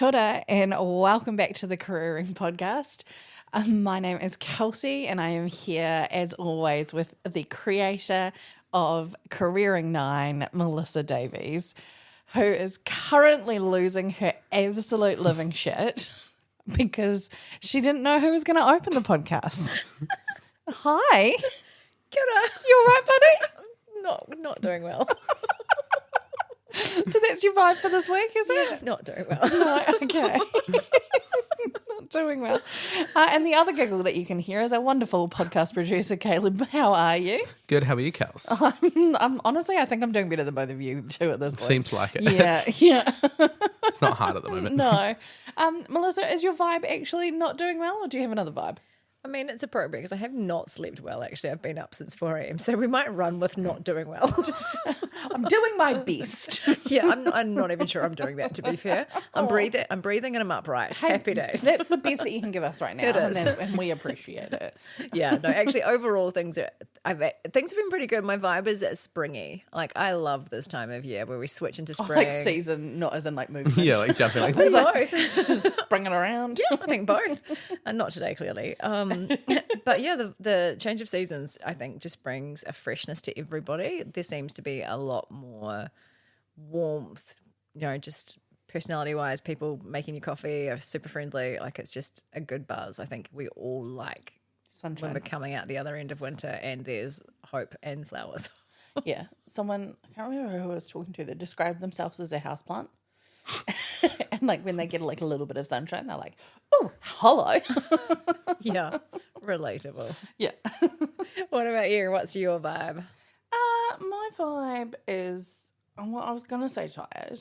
Kia ora and welcome back to the Careering Podcast. My name is Kelsey and I am here as always with the creator of Careering 9, Melissa Davies, who is currently losing her absolute living shit because she didn't know who was going to open the podcast. Hi. Kia ora. You all right, buddy? Not doing well. So that's your vibe for this week, is it? Not doing well. No, okay. Not doing well. And the other giggle that you can hear is our wonderful podcast producer, Caleb. How are you? Good. How are you, Kels? I'm honestly, I think I'm doing better than both of you too at this point. Seems like it. Yeah. It's not hard at the moment. No. Melissa, is your vibe actually not doing well, or do you have another vibe? I mean, it's appropriate because I have not slept well, actually. I've been up since 4 a.m, so we might run with not doing well. I'm doing my best. Yeah, I'm not even sure I'm doing that, to be fair. I'm breathing and I'm upright. Hey, Happy days. That's the best that you can give us right now. It is. And we appreciate it. Yeah, no, actually, overall, things have been pretty good. My vibe is springy. Like, I love this time of year where we switch into spring. Like season, not as in like movement. Yeah, like jumping like It's both. Just springing around. Yeah, I think both. And not today, clearly. But yeah, the change of seasons, I think, just brings a freshness to everybody. There seems to be a lot more warmth, just personality-wise. People making you coffee are super friendly. Like, it's just a good buzz. I think we all like Sunshine. when we're coming out the other end of winter and there's hope and flowers. Yeah. Someone, I can't remember who I was talking to, that described themselves as a houseplant. And like when they get like a little bit of sunshine, they're like, oh, hello. Yeah, relatable. Yeah. What about you? What's your vibe? My vibe is, well, I was going to say tired,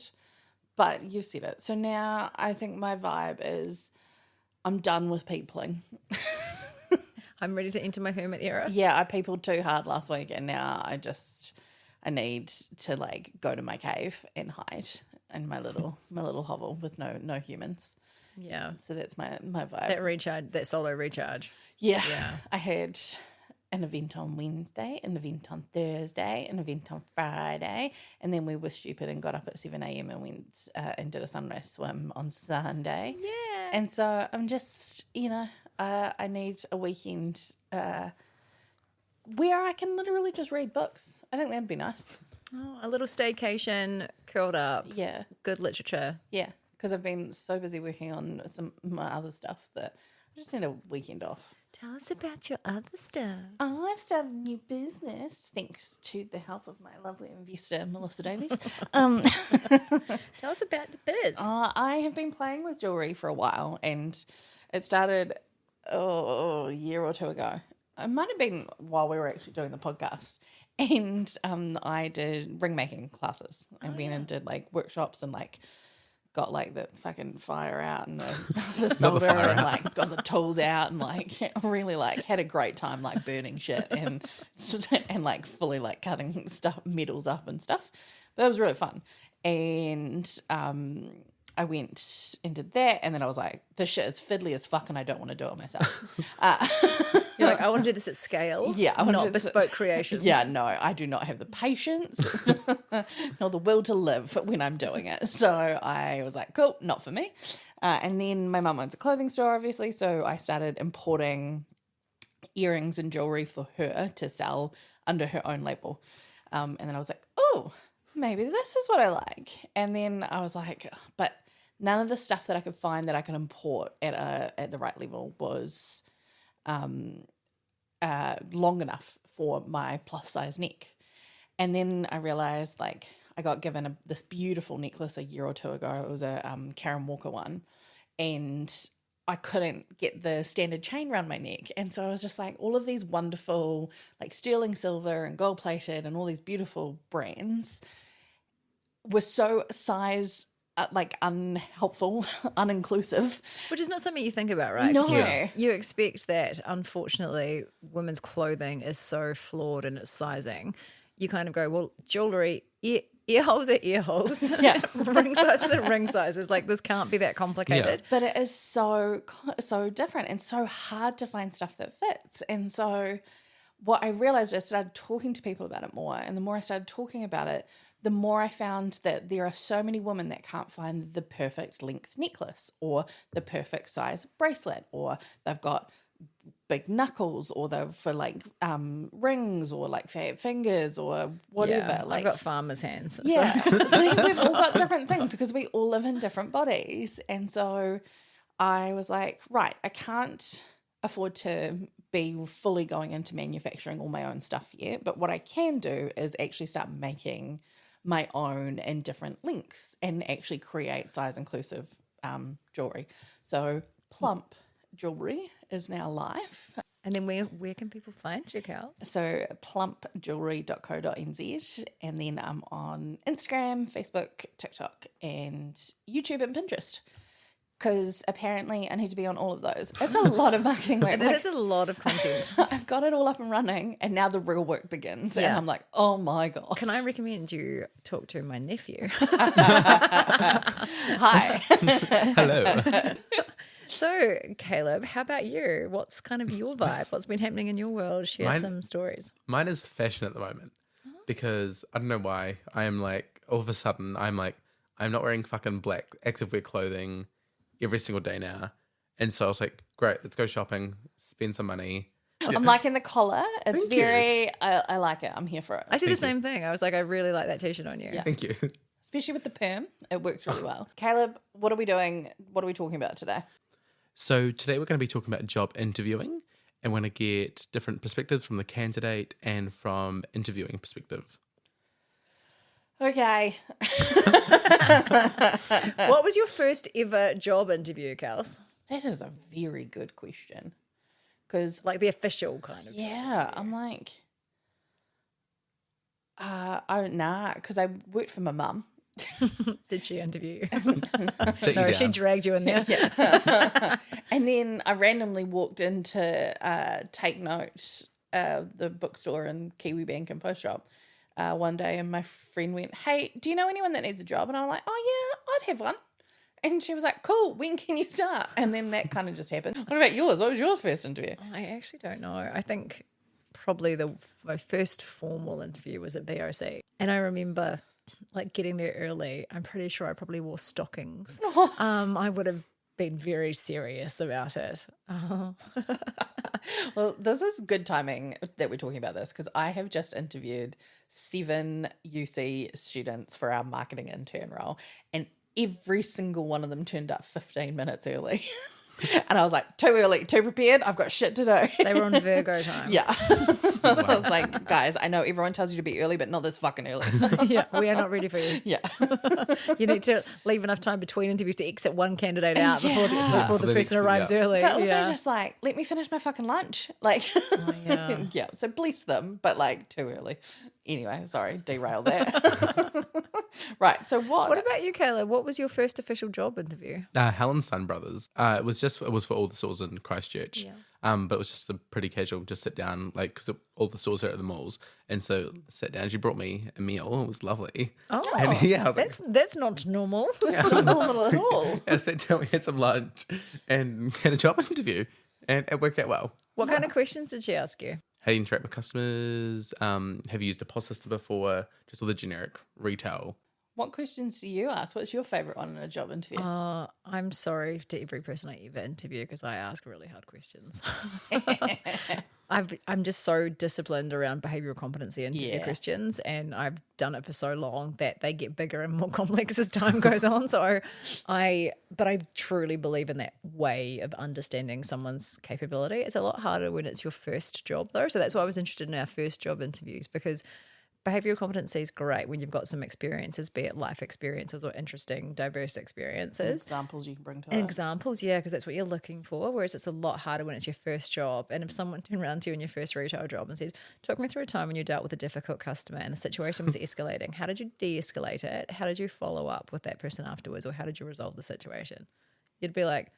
but you said it. So now I think my vibe is I'm done with peopling. I'm ready to enter my hermit era. Yeah, I peopled too hard last week and now I need to like go to my cave and hide in my little hovel with no humans. Yeah. So that's my vibe. That solo recharge. Yeah. Yeah. I had an event on Wednesday, an event on Thursday, an event on Friday, and then we were stupid and got up at 7 a.m. and went and did a sunrise swim on Sunday. Yeah. And so I'm just, I need a weekend where I can literally just read books. I think that'd be nice. Oh, a little staycation, curled up. Yeah. Good literature. Yeah, because I've been so busy working on some my other stuff that I just need a weekend off. Tell us about your other stuff. I've started a new business thanks to the help of my lovely investor, Melissa Davies. Tell us about the biz. I have been playing with jewellery for a while and it started a year or two ago. It might have been while we were actually doing the podcast. And I did ring making classes and went and did like workshops and like got like the fucking fire out and the silver and like got the tools out and like really like had a great time like burning shit and like fully like cutting metals up and stuff. But it was really fun. And I went and did that and then I was like, this shit is fiddly as fuck and I don't want to do it myself. You're like, I want to do this at scale. Yeah, I want to not do this bespoke creations. Yeah, no, I do not have the patience nor the will to live when I'm doing it. So I was like, cool, not for me. And then my mum owns a clothing store, obviously, so I started importing earrings and jewelry for her to sell under her own label. And then I was like, oh, maybe this is what I like. And then I was like, but none of the stuff that I could find that I could import at the right level was long enough for my plus size neck. And then I realized like I got given this beautiful necklace a year or two ago. It was a Karen Walker one and I couldn't get the standard chain around my neck. And so I was just like all of these wonderful like sterling silver and gold plated and all these beautiful brands were so size like unhelpful, uninclusive. Which is not something you think about, right? No. 'Cause you expect that, unfortunately, women's clothing is so flawed in its sizing. You kind of go, well, jewellery, ear holes are ear holes. Yeah. Ring sizes are ring sizes. Like, this can't be that complicated. But it is so different and so hard to find stuff that fits. And so what I realized, I started talking to people about it more. And the more I started talking about it, the more I found that there are so many women that can't find the perfect length necklace or the perfect size bracelet, or they've got big knuckles, or they're for like rings, or like fat fingers, or whatever. Yeah, like I've got farmer's hands. yeah, So. so we've all got different things because we all live in different bodies. And so I was like, right, I can't afford to be fully going into manufacturing all my own stuff yet, but what I can do is actually start making my own in different lengths and actually create size inclusive jewelry. So Plump Jewelry is now live. And then where can people find you, Kels? So plumpjewelry.co.nz, and then I'm on Instagram, Facebook, TikTok, and YouTube and Pinterest. Because apparently I need to be on all of those. It's a lot of marketing work. That is a lot of content. I've got it all up and running, and now the real work begins. And Yeah. I'm like, oh my God. Can I recommend you talk to my nephew? Hi. Hello. So, Caleb, how about you? What's kind of your vibe? What's been happening in your world? Share some stories. Mine is fashion at the moment because I don't know why. I am like, all of a sudden, I'm like, I'm not wearing fucking black activewear clothing every single day now. And so I was like, great, let's go shopping, spend some money. I'm liking the collar. It's Thank you. very, I like it. I'm here for it. I see the same thing. I was like, I really like that t-shirt on you. Yeah. Thank you. Especially with the perm. It works really well. Caleb, what are we doing? What are we talking about today? So today we're going to be talking about job interviewing, and we're going to get different perspectives from the candidate and from interviewing perspective. Okay. What was your first ever job interview, Kels? That is a very good question. Because, Like the official kind of yeah, I'm like, because I worked for my mum. Did she interview you? Sit No, you she down. dragged you in there. Yeah. And then I randomly walked into Take Note, the bookstore in Kiwi Bank and Post Shop one day, and my friend went, hey, do you know anyone that needs a job? And I'm like, oh yeah, I'd have one. And she was like, cool, when can you start? And then that kind of just happened. What about yours? What was your first interview? I actually don't know. I think probably my first formal interview was at BOC. And I remember like getting there early. I'm pretty sure I probably wore stockings. I would have been very serious about it. Well, this is good timing that we're talking about this, because I have just interviewed 7 UC students for our marketing intern role, and every single one of them turned up 15 minutes early. And I was like, too early, too prepared. I've got shit to do. They were on Virgo time. Yeah. I was like, guys, I know everyone tells you to be early, but not this fucking early. Yeah, we are not ready for you. Yeah. You need to leave enough time between interviews to exit one candidate out before the, Yeah. before For the the person next- arrives yeah. early. But also yeah. just like, let me finish my fucking lunch. Like, yeah. yeah. So bless them, but like too early. Anyway, sorry, derailed that. Right. So What about you, Caleb? What was your first official job interview? Helen Sun Brothers. It was for all the stores in Christchurch. Yeah. But it was just a pretty casual, just sit down, like, because all the stores are at the malls. And so sat down, she brought me a meal. It was lovely. Oh, And yeah, I was like, that's not normal. not normal at all. I sat down, we had some lunch and had a job interview. And it worked out well. What kind of questions did she ask you? How do you interact with customers? Have you used a POS system before? Just all the generic retail. What questions do you ask? What's your favourite one in a job interview? I'm sorry to every person I ever interview because I ask really hard questions. I'm just so disciplined around behavioural competency interview Yeah. questions, and I've done it for so long that they get bigger and more complex as time goes on. So I truly believe in that way of understanding someone's capability. It's a lot harder when it's your first job though. So that's why I was interested in our first job interviews, because behavioural competency is great when you've got some experiences, be it life experiences or interesting, diverse experiences. Examples you can bring to And it. examples, yeah, because that's what you're looking for. Whereas it's a lot harder when it's your first job. And if someone turned around to you in your first retail job and said, talk me through a time when you dealt with a difficult customer and the situation was escalating, how did you de-escalate it? How did you follow up with that person afterwards? Or how did you resolve the situation? You'd be like,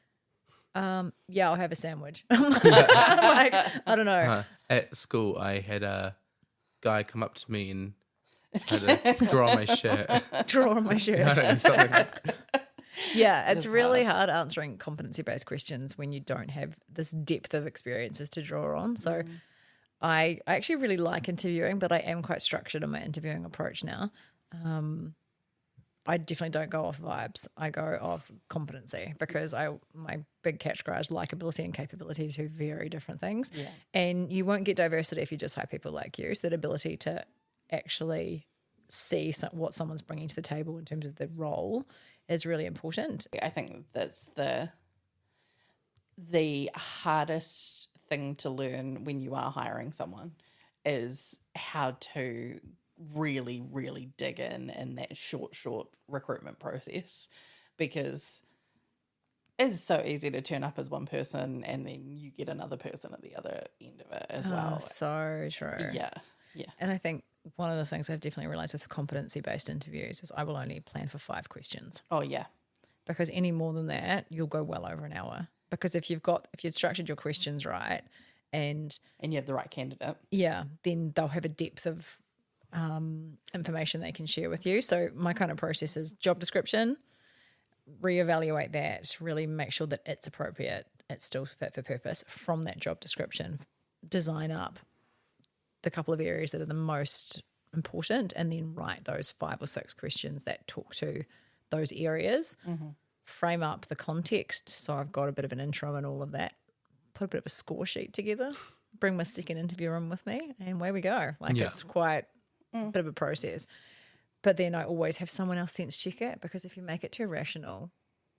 yeah, I'll have a sandwich. I'm like, I don't know. At school, I had a guy come up to me and had to draw on my shirt. Draw on my shirt. I don't know, something like Yeah, it's is really hard answering competency-based questions when you don't have this depth of experiences to draw on. So I actually really like interviewing, but I am quite structured in my interviewing approach now. I definitely don't go off vibes. I go off competency because my big catch cry is likability and capability, two very different things. Yeah. And you won't get diversity if you just hire people like you. So that ability to actually see what someone's bringing to the table in terms of the role is really important. I think that's the hardest thing to learn when you are hiring someone is how to really, really dig in that short recruitment process, because it's so easy to turn up as one person and then you get another person at the other end of it as well. So true. Yeah. And I think one of the things I've definitely realized with competency-based interviews is I will only plan for 5 questions. Oh, yeah. Because any more than that, you'll go well over an hour. Because if you've structured your questions right and you have the right candidate. Yeah, then they'll have a depth of information they can share with you. So my kind of process is job description, reevaluate that, really make sure that it's appropriate, it's still fit for purpose from that job description, design up the couple of areas that are the most important, and then write those 5 or 6 questions that talk to those areas, frame up the context. So I've got a bit of an intro and all of that, put a bit of a score sheet together, bring my second interviewer in with me, and away we go. It's quite a bit of a process. But then I always have someone else sense check it, because if you make it too rational,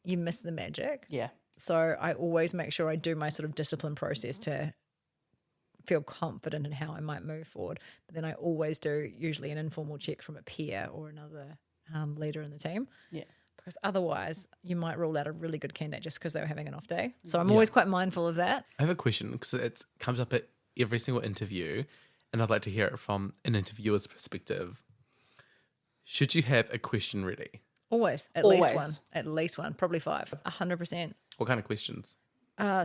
you miss the magic. Yeah. So I always make sure I do my sort of discipline process to feel confident in how I might move forward. But then I always do usually an informal check from a peer or another leader in the team. Yeah. Because otherwise you might rule out a really good candidate just because they were having an off day. So I'm always quite mindful of that. I have a question because it comes up at every single interview, and I'd like to hear it from an interviewer's perspective. Should you have a question ready? Always. At least one. Probably 5. 100%. What kind of questions?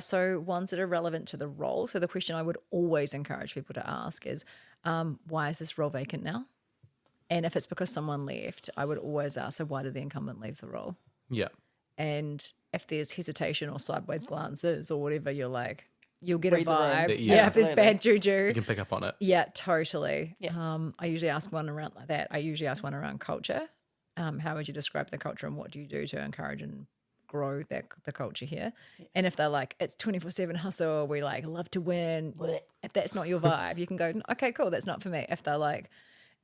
So ones that are relevant to the role. So the question I would always encourage people to ask is, why is this role vacant now? And if it's because someone left, I would always ask, so why did the incumbent leave the role? Yeah. And if there's hesitation or sideways glances or whatever, you'll get a Read the room. vibe. Yeah. If there's bad juju. You can pick up on it. Yeah, totally. Yeah. I usually ask one around like that. I usually ask one around culture. How would you describe the culture and what do you do to encourage and grow the culture here? Yeah. And if they're like, it's 24/7 hustle, we love to win. If that's not your vibe, you can go, okay, cool, that's not for me. If they're like,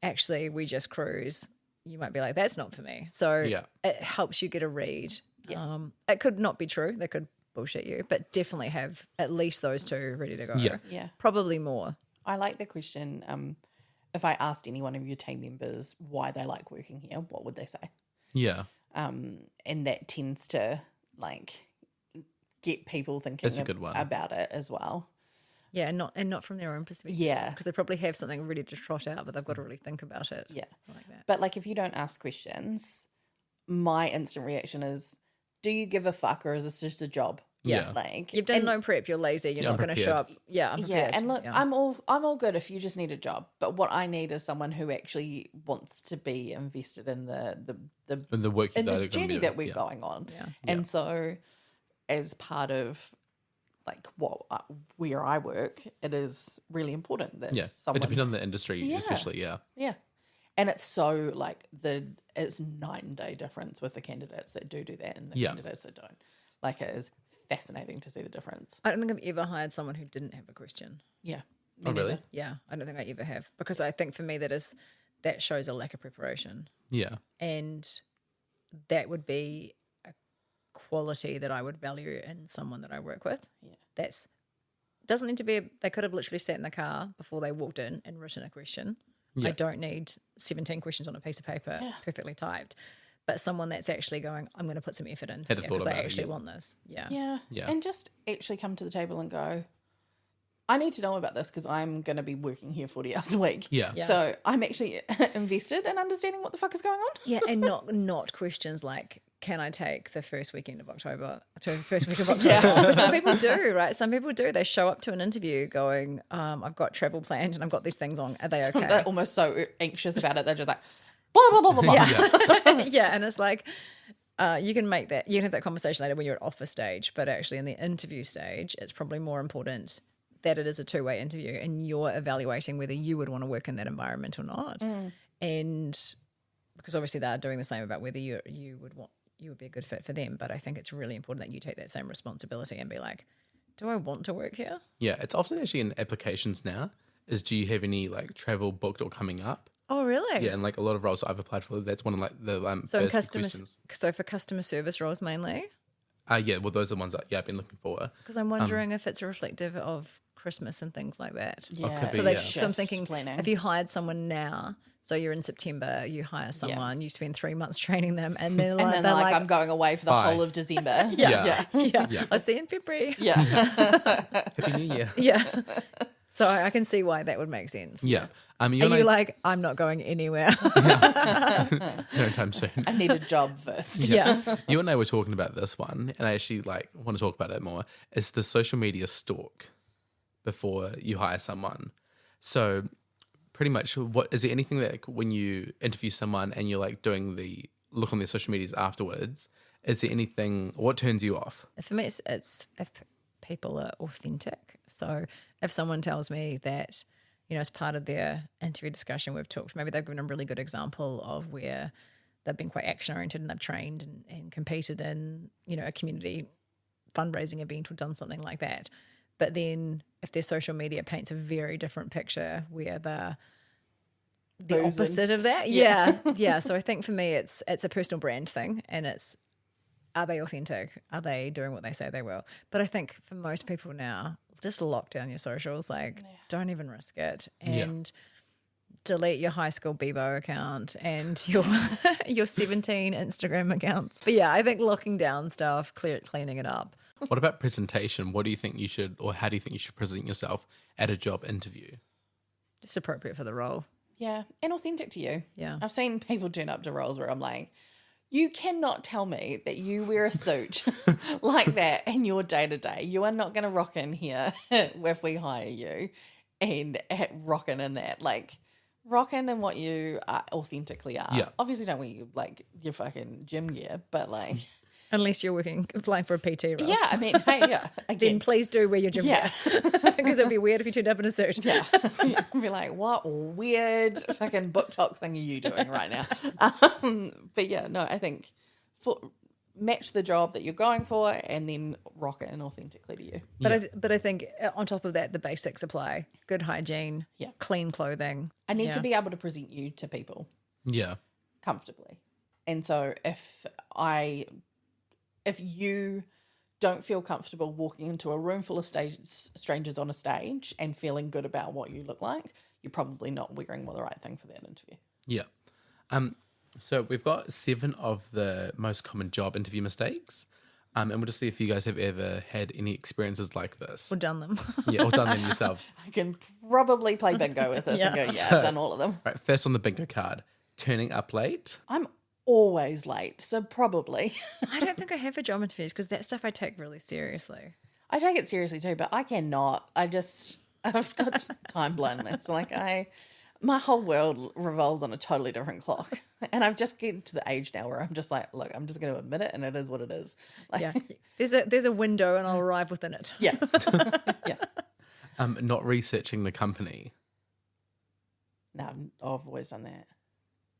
actually, we just cruise, you might be like, that's not for me. So it helps you get a read. Yeah. It could not be true. They could bullshit you, but definitely have at least those 2 ready to go. Yeah. Probably more. I like the question. If I asked any one of your team members why they like working here, what would they say? Yeah. And that tends to get people thinking That's a good one. about it as well. Yeah, and not from their own perspective. Yeah. Because they probably have something ready to trot out, but they've got to really think about it. Yeah. Like that. But if you don't ask questions, my instant reaction is, do you give a fuck, or is this just a job? Yeah. You've done no prep, you're lazy, you're not going to show up. Yeah, I'm prepared. Yeah, and look, I'm all good if you just need a job. But what I need is someone who actually wants to be invested in the work in the journey that we're going on. Yeah. And so, as part of where I work, it is really important that someone. It depends on the industry, especially. Yeah. Yeah. And it's so it's 9-day difference with the candidates that do that and the candidates that don't. It is fascinating to see the difference. I don't think I've ever hired someone who didn't have a question. Yeah. Oh, really? Yeah, I don't think I ever have, because I think for me that shows a lack of preparation. Yeah. And that would be a quality that I would value in someone that I work with. Yeah. Doesn't need to be, they could have literally sat in the car before they walked in and written a question. Yeah. I don't need 17 questions on a piece of paper perfectly typed. But someone that's actually going, I'm going to put some effort in because I actually want this. Yeah. And just actually come to the table and go, I need to know about this because I'm going to be working here 40 hours a week. Yeah. So I'm actually invested in understanding what the fuck is going on. Yeah, and not questions like, can I take the first weekend of October? But some people do, right? Some people do. They show up to an interview going, I've got travel planned and I've got these things on. Are they okay? They're almost so anxious about it. They're just like, blah, blah, blah, blah, blah. Yeah, and it's like, you can have that conversation later when you're at offer stage, but actually in the interview stage, it's probably more important that it is a 2-way interview and you're evaluating whether you would want to work in that environment or not. And because obviously they're doing the same about whether you would be a good fit for them. But I think it's really important that you take that same responsibility and be like, do I want to work here? Yeah, it's often actually in applications now. Do you have any like travel booked or coming up? Oh, really? Yeah, and like a lot of roles I've applied for, that's one of like the So first questions. so for customer service roles mainly, Yeah, well, those are the ones that I've been looking for. because I'm wondering if it's reflective of Christmas and things like that. Yeah. could be, So, yeah. so I'm thinking planning. if you hired someone now, so you're in September, you hire someone, you spend 3 months training them, and then And then they're like, like, I'm going away for the Bye. whole of December. Yeah. yeah, I'll see you in February. Yeah. Happy New Year. Yeah. So I can see why that would make sense. Yeah. Are you like, I'm not going anywhere? no time soon. I need a job first. Yeah. You and I were talking about this one, and I actually like want to talk about it more. It's the social media stalk before you hire someone. So pretty much, what is there anything that like, when you interview someone and you're like doing the look on their social medias afterwards, is there anything, what turns you off? For me, it's if people are authentic. So if someone tells me that, as part of their interview discussion, we've talked, maybe they've given a really good example of where they've been quite action oriented and they've trained and competed in, a community fundraising event or done something like that. But then if their social media paints a very different picture where they're the Boozing. opposite of that. Yeah. Yeah. So I think for me, it's a personal brand thing, and it's, are they authentic? Are they doing what they say they will? But I think for most people now, just lock down your socials. Like, don't even risk it. And delete your high school Bebo account and your 17 Instagram accounts. But yeah, I think locking down stuff, cleaning it up. What about presentation? What do you think you should, or how do you think you should present yourself at a job interview? Just appropriate for the role. Yeah. And authentic to you. Yeah. I've seen people turn up to roles where I'm like, you cannot tell me that you wear a suit like that in your day to day. You are not going to rock in here if we hire you and rocking in that. Like, rocking in what you authentically are. Yeah. Obviously, don't wear like your fucking gym gear, but like, Unless you're applying for a PT role. yeah, I mean, hey, yeah. Then Again, please do wear your gym yeah. gear. Because it'd be weird if you turned up in a suit. Yeah. I'd be like, what weird fucking book talk thing are you doing right now? But yeah, no, I think match the job that you're going for and then rock it in authentically to you. But I think on top of that, the basics apply. Good hygiene, clean clothing. I need to be able to present you to people Yeah. comfortably. And so if you don't feel comfortable walking into a room full of strangers on a stage and feeling good about what you look like, you're probably not wearing the right thing for that interview. Yeah. So we've got 7 of the most common job interview mistakes. And we'll just see if you guys have ever had any experiences like this. Or done them. Yeah, or done them yourselves. I can probably play bingo with this and go, yeah, I've done all of them. Right, first on the bingo card, turning up late. I'm always late, so probably. I don't think I have for job interviews because that stuff I take really seriously. I take it seriously too, but I cannot. I've got time blindness. Like my whole world revolves on a totally different clock. And I've just getting to the age now where I'm just like, look, I'm just going to admit it and it is what it is. Like, Yeah. There's a window and I'll arrive within it. Yeah. Yeah. Not researching the company. No, I've always done that.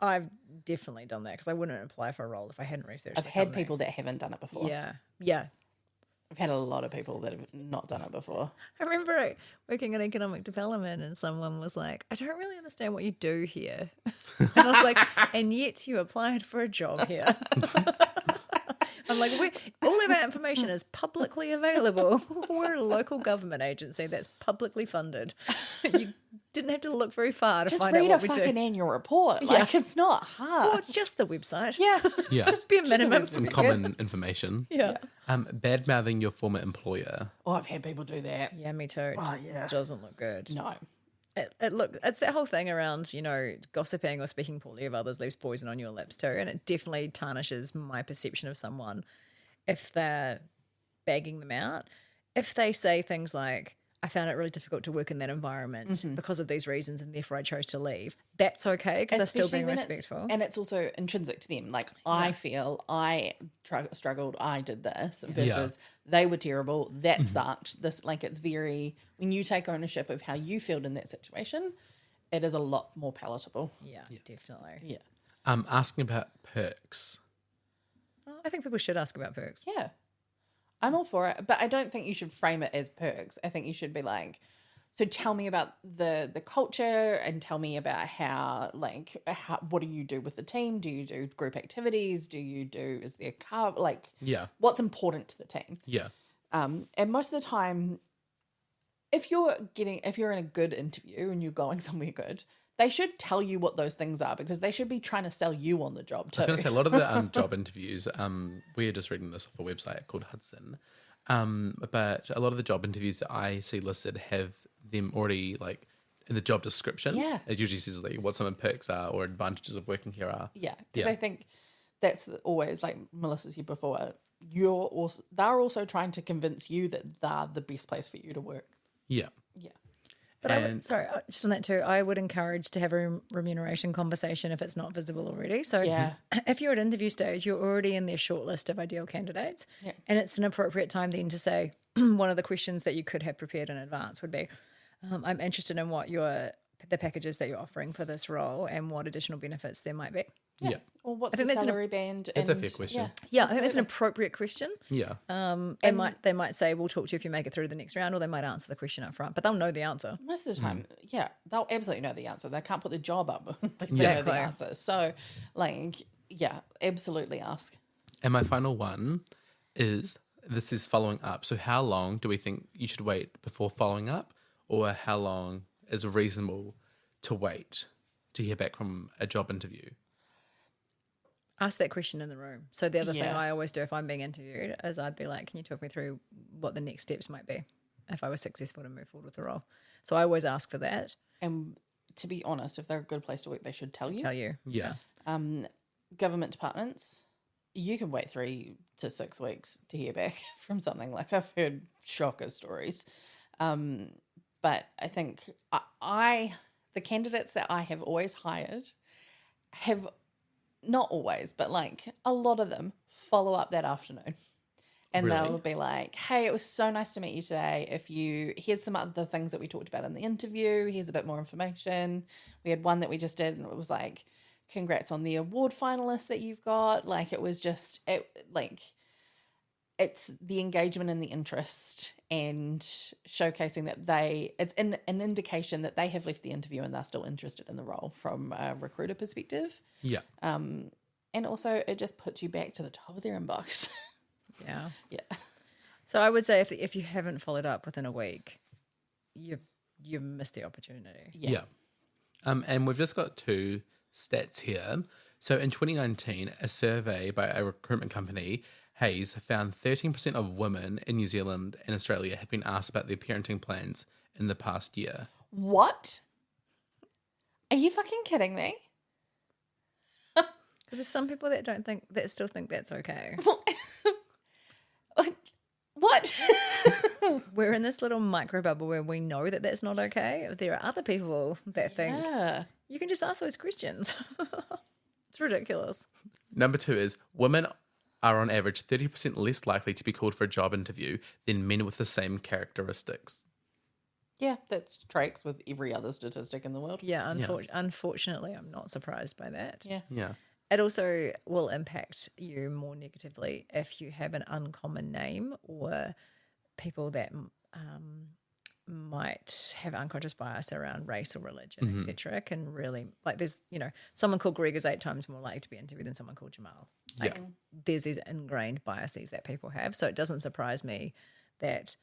I've definitely done that because I wouldn't apply for a role if I hadn't researched I've the had company. people that haven't done it before. Yeah. Yeah. I've had a lot of people that have not done it before. I remember working in economic development and someone was like, I don't really understand what you do here. And I was like, and yet you applied for a job here. I'm like, all of our information is publicly available. We're a local government agency that's publicly funded. You didn't have to look very far to Just find out read a what we fucking do. annual report. Like, it's not hard. Or just the website. Yeah. Yeah. Just be a minimum. Some common information. Yeah. Bad mouthing your former employer. Oh, I've had people do that. Yeah, me too. Oh, yeah. It doesn't look good. No. It's that whole thing around, gossiping or speaking poorly of others leaves poison on your lips too. And it definitely tarnishes my perception of someone if they're bagging them out. If they say things like, I found it really difficult to work in that environment because of these reasons and therefore I chose to leave, that's okay because they're still Especially being when respectful. and it's also intrinsic to them. Like, I feel I struggled, I did this versus they were terrible, that sucked. This, like, it's very, when you take ownership of how you felt in that situation, it is a lot more palatable. Yeah, definitely. Yeah. Asking about perks. I think people should ask about perks. Yeah. I'm all for it, but I don't think you should frame it as perks. I think you should be like, so tell me about the culture and tell me about how what do you do with the team? Do you do group activities? Is there car, Yeah. what's important to the team? Yeah. And most of the time, if you're in a good interview and you're going somewhere good, they should tell you what those things are because they should be trying to sell you on the job too. I was going to say a lot of the job interviews. We're just reading this off a website called Hudson, but a lot of the job interviews that I see listed have them already in the job description. Yeah. It usually says what some of the perks are or advantages of working here are. Yeah, because Yeah. I think that's always, like Melissa said before, they're also trying to convince you that they're the best place for you to work. Yeah. Yeah. But just on that too, I would encourage to have a remuneration conversation if it's not visible already. So Yeah. if you're at interview stage, you're already in their shortlist of ideal candidates. Yeah. And it's an appropriate time then to say one of the questions that you could have prepared in advance would be, I'm interested in what the packages that you're offering for this role and what additional benefits there might be. Yeah. Or what's I the think that's salary band? That's a fair question. Yeah, I think that's an appropriate question. Yeah. They might say, we'll talk to you if you make it through to the next round, or they might answer the question up front, but they'll know the answer. Most of the time, yeah, they'll absolutely know the answer. They can't put the job up. They know Exactly. the answer. So, absolutely ask. And my final one is this is following up. So how long do we think you should wait before following up, or how long is reasonable to wait to hear back from a job interview? Ask that question in the room. So the other thing Yeah. I always do if I'm being interviewed is I'd be like, can you talk me through what the next steps might be if I was successful to move forward with the role? So I always ask for that. And to be honest, if they're a good place to work, they should tell you. Tell you. Yeah. Government departments, you can wait 3 to 6 weeks to hear back from something. Like I've heard shocker stories. But I think the candidates that I have always hired have, not always, but a lot of them follow up that afternoon. And Really? they'll be like, hey, it was so nice to meet you today. Here's some other things that we talked about in the interview. Here's a bit more information. We had one that we just did and it was like, congrats on the award finalist that you've got. It's the engagement and the interest and showcasing that it's an indication that they have left the interview and they're still interested in the role from a recruiter perspective. Yeah. And also it just puts you back to the top of their inbox. Yeah. Yeah. So I would say if you haven't followed up within a week, you've missed the opportunity. Yeah. And we've just got 2 stats here. So in 2019, a survey by a recruitment company, Hayes, found 13% of women in New Zealand and Australia have been asked about their parenting plans in the past year. What? Are you fucking kidding me? There's some people that still think that's okay. What? We're in this little micro bubble where we know that that's not okay. There are other people that think Yeah. you can just ask those questions. It's ridiculous. Number 2 is women are on average 30% less likely to be called for a job interview than men with the same characteristics. Yeah, that tracks with every other statistic in the world. Yeah, unfortunately, I'm not surprised by that. Yeah. Yeah. It also will impact you more negatively if you have an uncommon name or people that might have unconscious bias around race or religion, etc. Can really, there's, someone called Greg is 8 times more likely to be interviewed than someone called Jamal. There's these ingrained biases that people have. So it doesn't surprise me that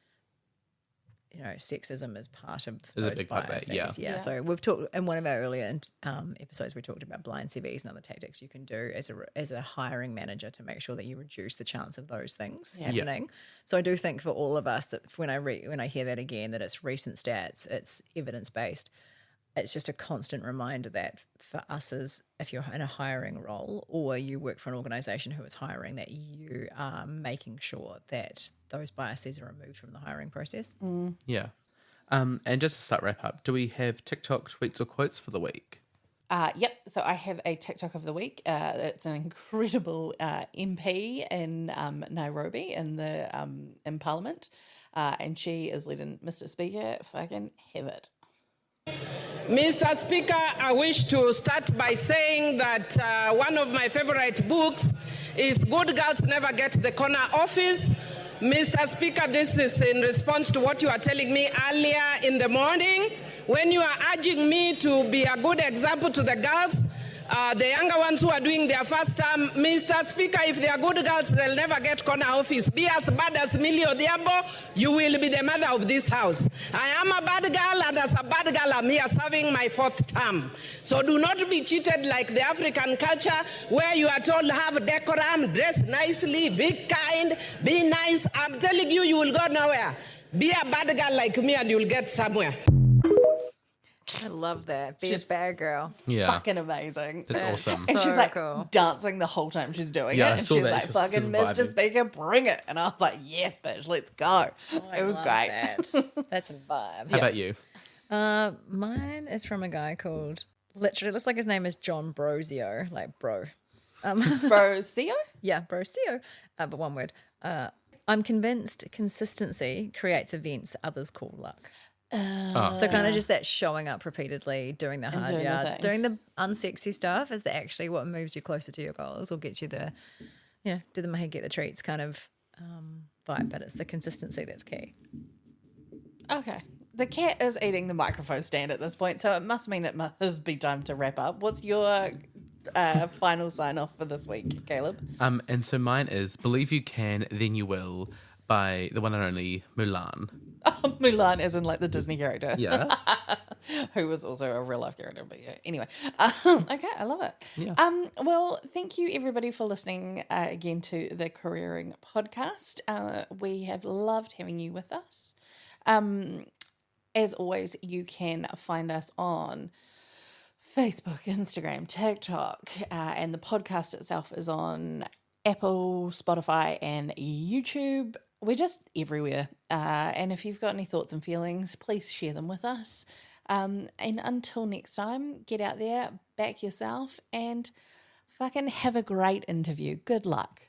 sexism is part of Is a those big part of biases. that, yeah. So we've talked in one of our earlier episodes. We talked about blind CVs and other tactics you can do as a hiring manager to make sure that you reduce the chance of those things happening. So I do think for all of us that when I hear that again, that it's recent stats, it's evidence based. It's just a constant reminder that for us as if you're in a hiring role or you work for an organisation who is hiring, that you are making sure that those biases are removed from the hiring process. Yeah. And just to start wrap up, do we have TikTok tweets or quotes for the week? Yep. So I have a TikTok of the week. It's an incredible MP in Nairobi in Parliament, and she is letting Mr. Speaker fucking have it. Mr. Speaker, I wish to start by saying that one of my favorite books is Good Girls Never Get the Corner Office. Mr. Speaker, this is in response to what you are telling me earlier in the morning when you are urging me to be a good example to the girls. The younger ones who are doing their first term, Mr. Speaker, if they are good girls, they'll never get corner office. Be as bad as Millie Odhiambo, you will be the mother of this house. I am a bad girl, and as a bad girl, I'm here serving my 4th term. So do not be cheated like the African culture where you are told have decorum, dress nicely, be kind, be nice. I'm telling you, you will go nowhere. Be a bad girl like me and you'll get somewhere. I love that. Be a bad girl. Yeah. Fucking amazing. That's awesome. And So she's like cool. dancing the whole time she's doing Yeah, it. I And saw she's that. like, She was fucking just Mr. vibing. Speaker, bring it. And I was like, yes, bitch, let's go. It was Love great. that. That's a vibe. How about you? Mine is from a guy called, literally looks like his name is John Brosio, like bro. Bro, Theo? Yeah, Brosio, but one word. I'm convinced consistency creates events that others call luck. So kind of just that showing up repeatedly, doing the hard doing the yards, thing. doing the unsexy stuff is actually what moves you closer to your goals or gets you the, do the mahi, get the treats kind of vibe. But it's the consistency that's key. Okay. The cat is eating the microphone stand at this point, so it must mean it must be time to wrap up. What's your final sign off for this week, Caleb? And so mine is Believe You Can, Then You Will by the one and only Mulan. Oh, Mulan is in like the Disney character. Yeah. Who was also a real life character. But yeah, anyway. Okay, I love it. Yeah. Well, thank you everybody for listening again to the Careering Podcast. We have loved having you with us. As always, you can find us on Facebook, Instagram, TikTok, and the podcast itself is on Apple, Spotify, and YouTube. We're just everywhere. And if you've got any thoughts and feelings, please share them with us. And until next time, get out there, back yourself, and fucking have a great interview. Good luck.